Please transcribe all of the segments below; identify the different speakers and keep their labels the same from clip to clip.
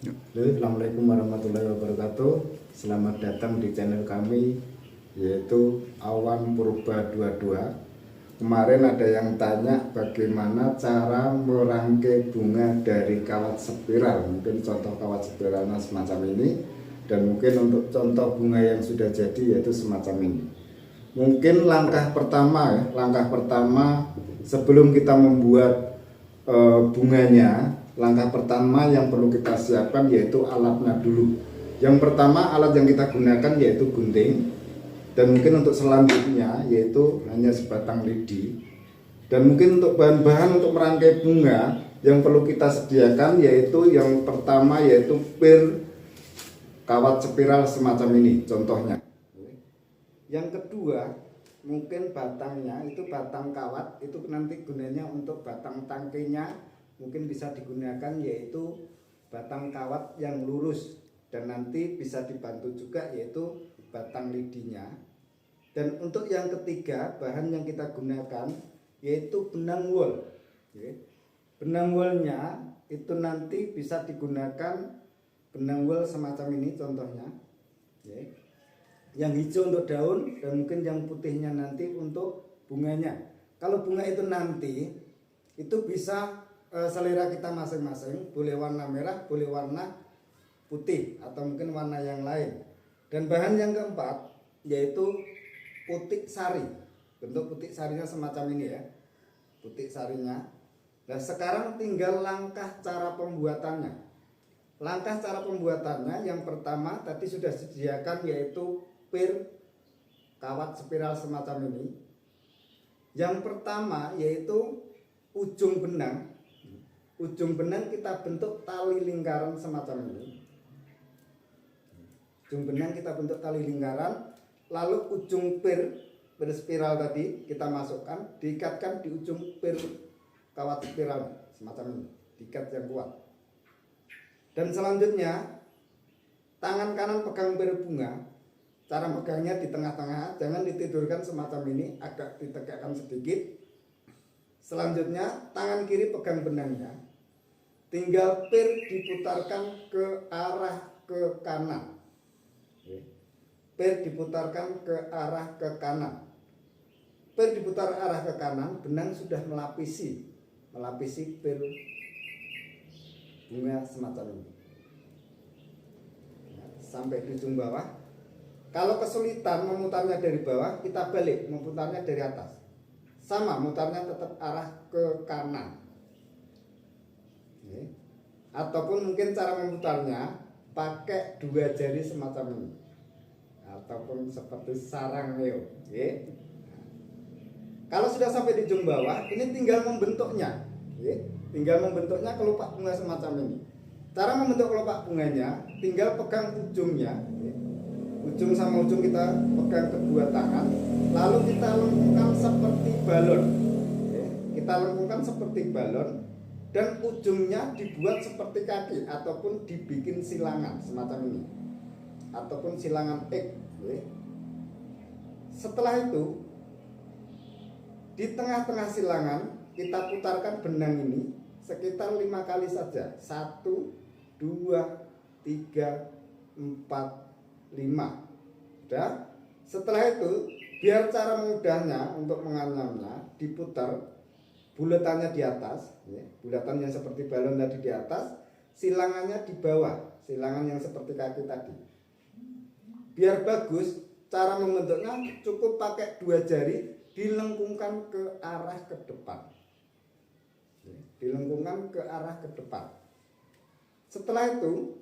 Speaker 1: Halo, Assalamualaikum warahmatullahi wabarakatuh. Selamat datang di channel kami, yaitu Awan Purba 22. Kemarin ada yang tanya bagaimana cara merangkai bunga dari kawat spiral. Mungkin contoh kawat spiralnya semacam ini, dan mungkin untuk contoh bunga yang sudah jadi yaitu semacam ini. Mungkin langkah pertama sebelum kita membuat bunganya, langkah pertama yang perlu kita siapkan yaitu alatnya dulu. Yang pertama, alat yang kita gunakan yaitu gunting, dan mungkin untuk selanjutnya yaitu hanya sebatang lidi. Dan mungkin untuk bahan-bahan untuk merangkai bunga yang perlu kita sediakan yaitu yang pertama yaitu pir kawat spiral semacam ini contohnya. Yang kedua, mungkin batangnya itu batang kawat, itu nanti gunanya untuk batang tangkainya mungkin bisa digunakan yaitu batang kawat yang lurus, dan nanti bisa dibantu juga yaitu batang lidinya. Dan untuk yang ketiga, bahan yang kita gunakan yaitu benang wol. Benang wolnya itu nanti bisa digunakan benang wol semacam ini contohnya. Yang hijau untuk daun, dan mungkin yang putihnya nanti untuk bunganya. Kalau bunga itu nanti itu bisa selera kita masing-masing, boleh warna merah, boleh warna putih, atau mungkin warna yang lain. Dan bahan yang keempat yaitu putik sari. Bentuk putik sarinya semacam ini ya, putik sarinya. Nah, sekarang tinggal langkah cara pembuatannya. Langkah cara pembuatannya yang pertama tadi sudah disediakan yaitu pir kawat spiral semacam ini. Yang pertama yaitu ujung benang. Ujung benang kita bentuk tali lingkaran semacam ini. Ujung benang kita bentuk tali lingkaran, lalu ujung pir spiral tadi kita masukkan, diikatkan di ujung pir kawat spiral semacam ini, diikat yang kuat. Dan selanjutnya tangan kanan pegang pir bunga. Cara megangnya di tengah-tengah, jangan ditidurkan semacam ini, agak ditegakkan sedikit. Selanjutnya tangan kiri pegang benangnya, tinggal pir diputarkan ke arah ke kanan. Pir diputarkan ke arah ke kanan. Pir diputar arah ke kanan, benang sudah melapisi pir bunga semacam ini sampai di ujung bawah. Kalau kesulitan memutarnya dari bawah, kita balik, memutarnya dari atas. Sama, mutarnya tetap arah ke kanan. Ataupun mungkin cara memutarnya pakai dua jari semacam ini, ataupun seperti sarang neo. Kalau sudah sampai di ujung bawah, ini tinggal membentuknya. Tinggal membentuknya kelopak bunga semacam ini. Cara membentuk kelopak bunganya, tinggal pegang ujungnya. Ujung sama ujung kita pegang kedua tangan, lalu kita lengkungkan seperti balon. Kita lengkungkan seperti balon, dan ujungnya dibuat seperti kaki ataupun dibikin silangan semacam ini, ataupun silangan X. Setelah itu di tengah-tengah silangan kita putarkan benang ini sekitar 5 kali saja. 1, 2, 3, 4, 5. Udah. Setelah itu biar cara mudahnya untuk menganyamnya, diputar bulatannya di atas, bulatannya seperti balon tadi di atas, silangannya di bawah, silangan yang seperti kaki tadi. Biar bagus, cara membentuknya cukup pakai dua jari, dilengkungkan ke arah ke depan. Dilengkungkan ke arah ke depan. Setelah itu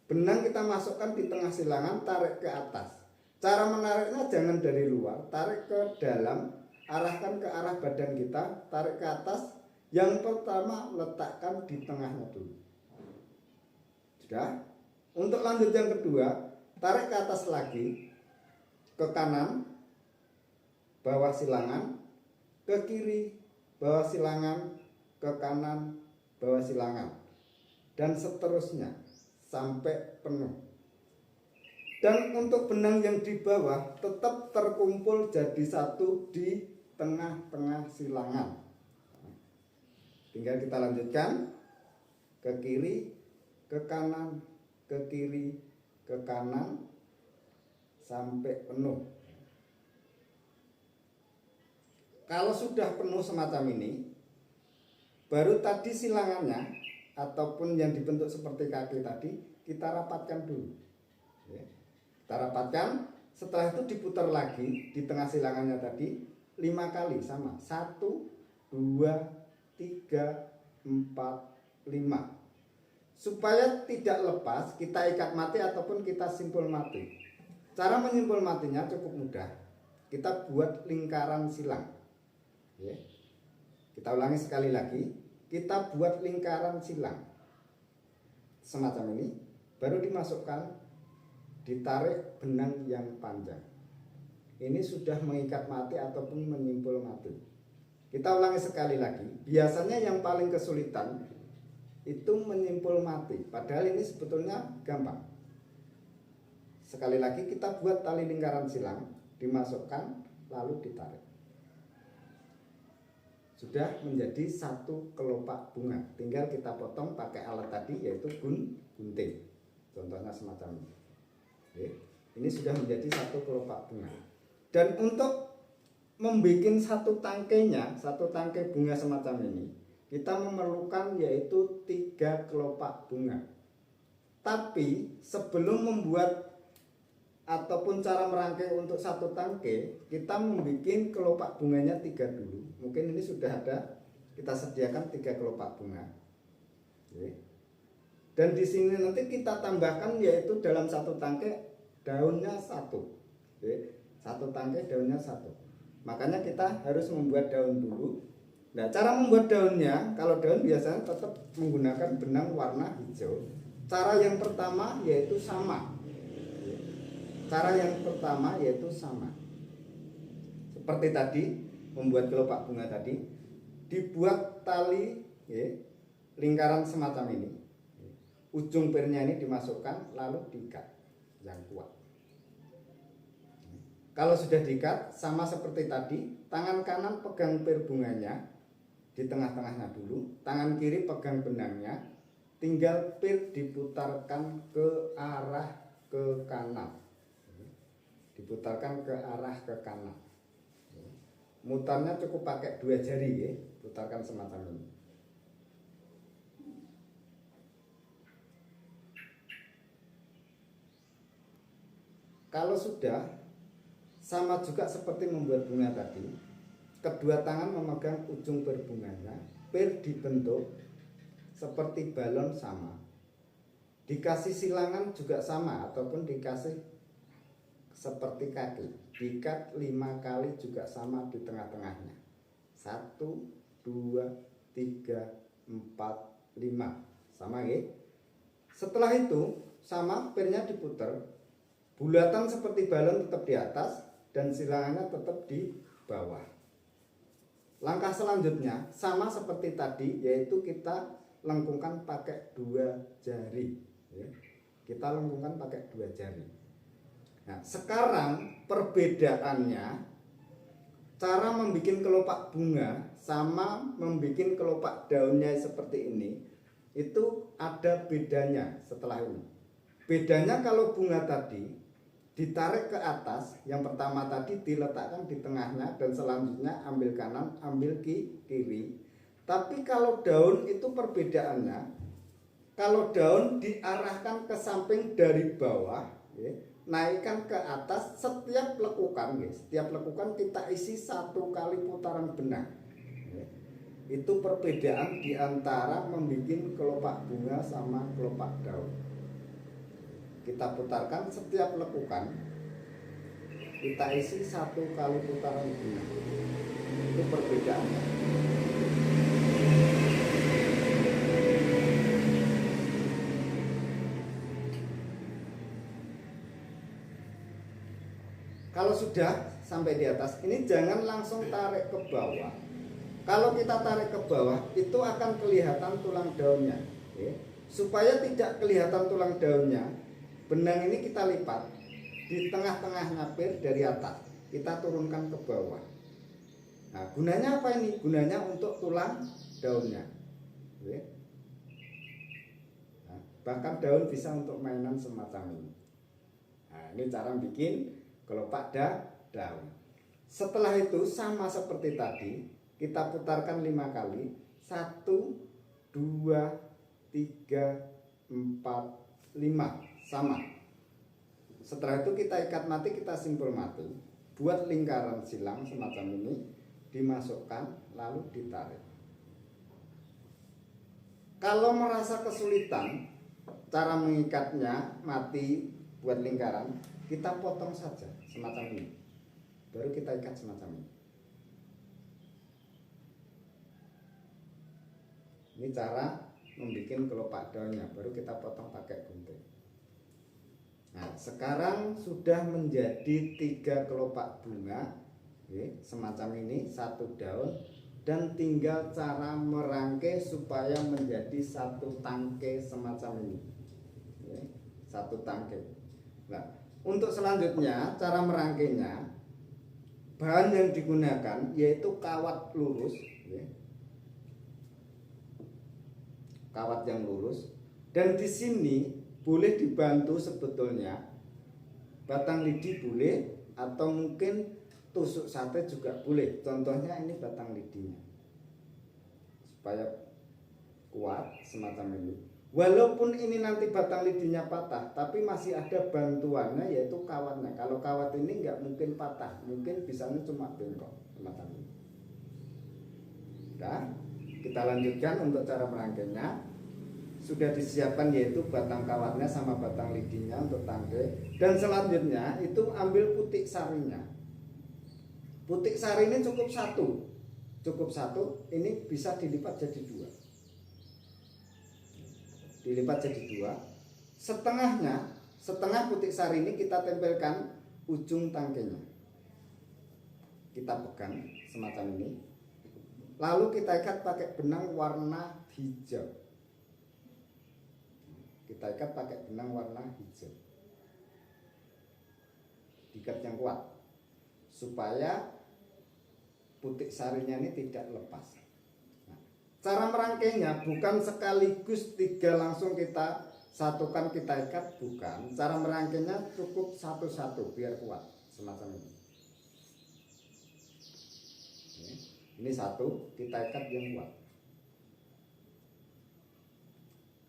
Speaker 1: benang kita masukkan di tengah silangan, tarik ke atas. Cara menariknya jangan dari luar, tarik ke dalam, arahkan ke arah badan kita, tarik ke atas. Yang pertama letakkan di tengahnya dulu. Sudah. Untuk lanjut yang kedua, tarik ke atas lagi, ke kanan, bawah silangan, ke kiri, bawah silangan, ke kanan, bawah silangan, dan seterusnya sampai penuh. Dan untuk benang yang di bawah tetap terkumpul jadi satu di tengah-tengah silangan. Tinggal kita lanjutkan ke kiri, ke kanan, ke kiri, ke kanan sampai penuh. Kalau sudah penuh semacam ini, baru tadi silangannya ataupun yang dibentuk seperti kaki tadi kita rapatkan dulu. Kita rapatkan, setelah itu diputar lagi di tengah silangannya tadi 5 kali sama. 1, 2, 3, 4, 5. Supaya tidak lepas, kita ikat mati ataupun kita simpul mati. Cara menyimpul matinya cukup mudah. Kita buat lingkaran silang. Kita ulangi sekali lagi. Kita buat lingkaran silang semacam ini, baru dimasukkan, ditarik benang yang panjang. Ini sudah mengikat mati ataupun menyimpul mati. Kita ulangi sekali lagi. Biasanya yang paling kesulitan itu menyimpul mati, padahal ini sebetulnya gampang. Sekali lagi kita buat tali lingkaran silang, dimasukkan lalu ditarik. Sudah menjadi satu kelopak bunga. Tinggal kita potong pakai alat tadi, yaitu gunting. Contohnya semacam ini. Ini sudah menjadi satu kelopak bunga. Dan untuk membuat satu tangkai bunga semacam ini, kita memerlukan yaitu 3 kelopak bunga. Tapi sebelum membuat ataupun cara merangkai untuk satu tangkai, kita membuat kelopak bunganya 3 dulu. Mungkin ini sudah ada, kita sediakan 3 kelopak bunga. Dan di sini nanti kita tambahkan yaitu dalam satu tangkai daunnya 1. Satu tangkai daunnya 1. Makanya kita harus membuat daun dulu. Nah, cara membuat daunnya, kalau daun biasanya tetap menggunakan benang warna hijau. Cara yang pertama yaitu sama. Seperti tadi, membuat kelopak bunga tadi, dibuat tali lingkaran semacam ini. Ujung pirnya ini dimasukkan lalu diikat yang kuat. Kalau sudah diikat, sama seperti tadi, tangan kanan pegang pir bunganya di tengah-tengahnya dulu, tangan kiri pegang benangnya, tinggal pir diputarkan ke arah ke kanan. Mutarnya cukup pakai 2 jari, putarkan semacam ini. Kalau sudah, sama juga seperti membuat bunga tadi, kedua tangan memegang ujung pir bunganya, pir dibentuk seperti balon sama. Dikasih silangan juga sama ataupun dikasih seperti kaki, diikat 5 kali juga sama di tengah-tengahnya. 1, 2, 3, 4, 5. Sama ya. Setelah itu sama pirnya diputar, bulatan seperti balon tetap di atas dan silangannya tetap di bawah. Langkah selanjutnya sama seperti tadi, yaitu kita lengkungkan pakai 2 jari. Kita lengkungkan pakai 2 jari. Nah, sekarang perbedaannya, cara membuat kelopak bunga sama membuat kelopak daunnya seperti ini, itu ada bedanya setelah ini. Bedanya kalau bunga tadi ditarik ke atas, yang pertama tadi diletakkan di tengahnya dan selanjutnya ambil kanan, ambil kiri. Tapi kalau daun itu perbedaannya, kalau daun diarahkan ke samping dari bawah, naikkan ke atas, setiap lekukan kita isi 1 kali putaran benang. Itu perbedaan di antara membuat kelopak bunga sama kelopak daun. Kita putarkan setiap lekukan, kita isi 1 kali putaran benang. Itu perbedaannya. Kalau sudah sampai di atas, ini jangan langsung tarik ke bawah. Kalau kita tarik ke bawah, itu akan kelihatan tulang daunnya. Supaya tidak kelihatan tulang daunnya, benang ini kita lipat di tengah-tengahnya pir dari atas, kita turunkan ke bawah. Nah, gunanya apa ini? Gunanya untuk tulang daunnya. Nah, bahkan daun bisa untuk mainan semacam ini. Nah, ini cara bikin kelopak daun. Setelah itu sama seperti tadi, kita putarkan 5 kali. 1, 2, 3, 4, 5, sama. Setelah itu kita ikat mati, kita simpul mati. Buat lingkaran silang semacam ini, dimasukkan lalu ditarik. Kalau merasa kesulitan cara mengikatnya mati buat lingkaran, kita potong saja semacam ini, baru kita ikat semacam ini. Ini cara membuat kelopak daunnya, baru kita potong pakai gunting. Nah, sekarang sudah menjadi 3 kelopak bunga, semacam ini, 1 daun, dan tinggal cara merangkai supaya menjadi 1 tangkai semacam ini, 1 tangkai. Nah, untuk selanjutnya cara merangkainya, bahan yang digunakan yaitu kawat lurus, kawat yang lurus, dan di sini boleh dibantu sebetulnya batang lidi boleh, atau mungkin tusuk sate juga boleh. Contohnya ini batang lidinya, supaya kuat semacam ini. Walaupun ini nanti batang lidinya patah, tapi masih ada bantuannya yaitu kawatnya. Kalau kawat ini nggak mungkin patah, mungkin bisanya cuma bengkok semacam ini. Nah, kita lanjutkan untuk cara merangkainya. Sudah disiapkan yaitu batang kawatnya sama batang lidinya untuk tangkai. Dan selanjutnya itu ambil putik sarinya. Putik sari ini cukup 1, ini bisa dilipat jadi 2. Dilipat jadi 2. Setengah putik sari ini kita tempelkan ujung tangkainya. Kita pegang semacam ini. Lalu kita ikat pakai benang warna hijau. Kita ikat pakai benang warna hijau. Diikat yang kuat supaya putik sarinya ini tidak lepas. Nah, cara merangkainya bukan sekaligus 3 langsung kita satukan, kita ikat, bukan. Cara merangkainya cukup satu-satu biar kuat semacam ini. Ini 1, kita ikat yang kuat.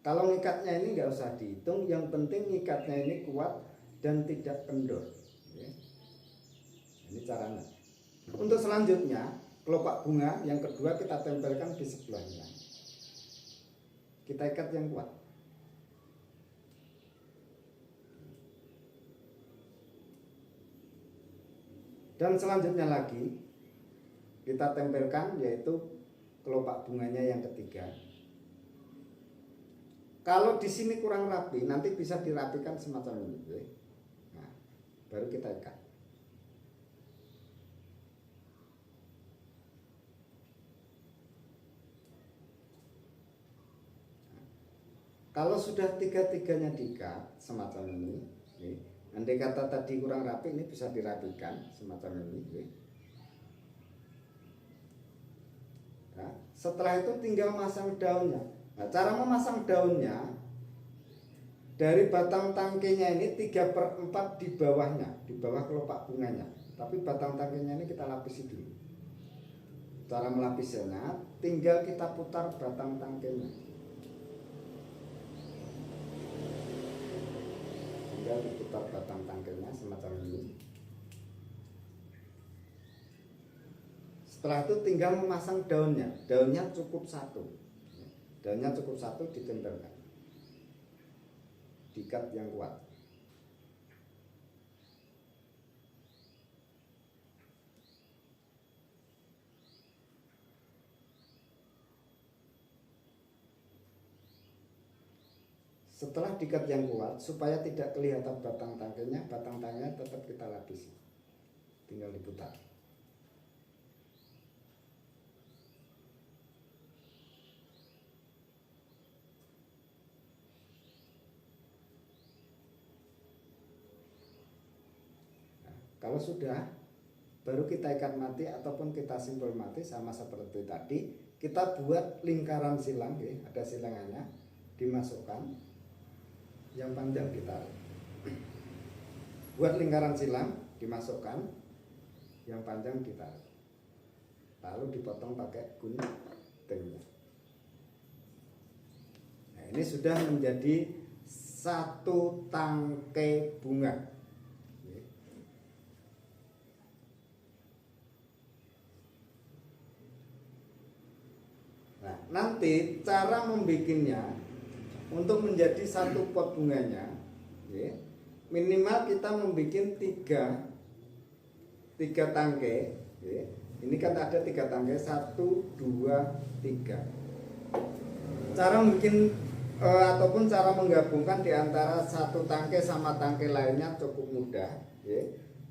Speaker 1: Kalau ngikatnya ini nggak usah dihitung, yang penting ngikatnya ini kuat dan tidak kendor. Ini caranya. Untuk selanjutnya, kelopak bunga yang kedua kita tempelkan di sebelahnya. Kita ikat yang kuat. Dan selanjutnya lagi kita tempelkan yaitu kelopak bunganya yang ketiga. Kalau di sini kurang rapi, nanti bisa dirapikan semacam ini. Nah, baru kita ikat. Nah, kalau sudah 3-3-nya diikat semacam ini, andai kata tadi kurang rapi, ini bisa dirapikan semacam ini. Nah, setelah itu tinggal masang daunnya. Nah, cara memasang daunnya, dari batang tangkainya ini 3/4 di bawahnya, di bawah kelopak bunganya. Tapi batang tangkainya ini kita lapisi dulu. Cara melapisnya, tinggal kita putar batang tangkainya. Tinggal diputar batang tangkainya semacam ini. Setelah itu tinggal memasang daunnya. Daunnya cukup 1. Daunnya cukup 1, ditempelkan. Diikat yang kuat. Setelah diikat yang kuat, supaya tidak kelihatan batang tangkainya tetap kita lapisi. Tinggal diputar. Kalau sudah, baru kita ikat mati ataupun kita simpul mati sama seperti tadi. Kita buat lingkaran silang, ada silangannya, dimasukkan. yang panjang ditarik. Buat lingkaran silang dimasukkan, yang panjang ditarik, lalu dipotong pakai guntingnya. Nah, ini sudah menjadi satu tangkai bunga. Nah, nanti cara membikinnya untuk menjadi satu pot bunganya, minimal kita membuat tiga tangkai. Ini kan ada 3 tangkai, 1, 2, 3. Cara membuat ataupun cara menggabungkan di antara satu tangkai sama tangkai lainnya cukup mudah.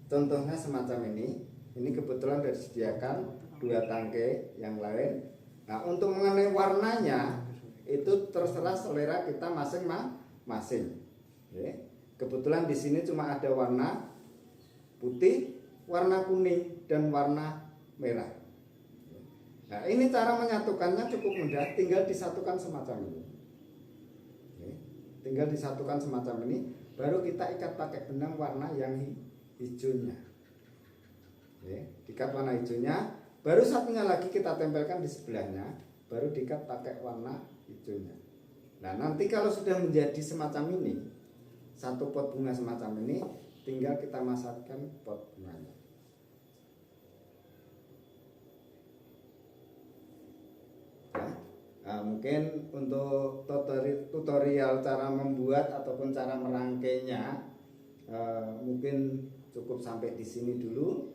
Speaker 1: Contohnya semacam ini. Ini kebetulan sudah disediakan 2 tangkai yang lain. Nah, untuk mengenai warnanya itu terserah selera kita masing-masing. Kebetulan di sini cuma ada warna putih, warna kuning, dan warna merah. Nah, ini cara menyatukannya cukup mudah, tinggal disatukan semacam ini. Tinggal disatukan semacam ini, baru kita ikat pakai benang warna yang hijaunya. Diikat warna hijaunya. Baru satunya lagi kita tempelkan di sebelahnya, baru diikat pakai warna hijaunya. Nah, nanti kalau sudah menjadi semacam ini, satu pot bunga semacam ini, tinggal kita masakkan pot bunganya. Nah, mungkin untuk tutorial cara membuat ataupun cara merangkainya, mungkin cukup sampai di sini dulu.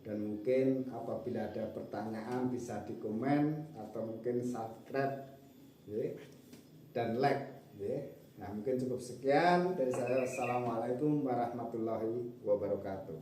Speaker 1: Dan mungkin apabila ada pertanyaan bisa di komen atau mungkin subscribe dan like. Nah, mungkin cukup sekian dari saya. Assalamualaikum warahmatullahi wabarakatuh.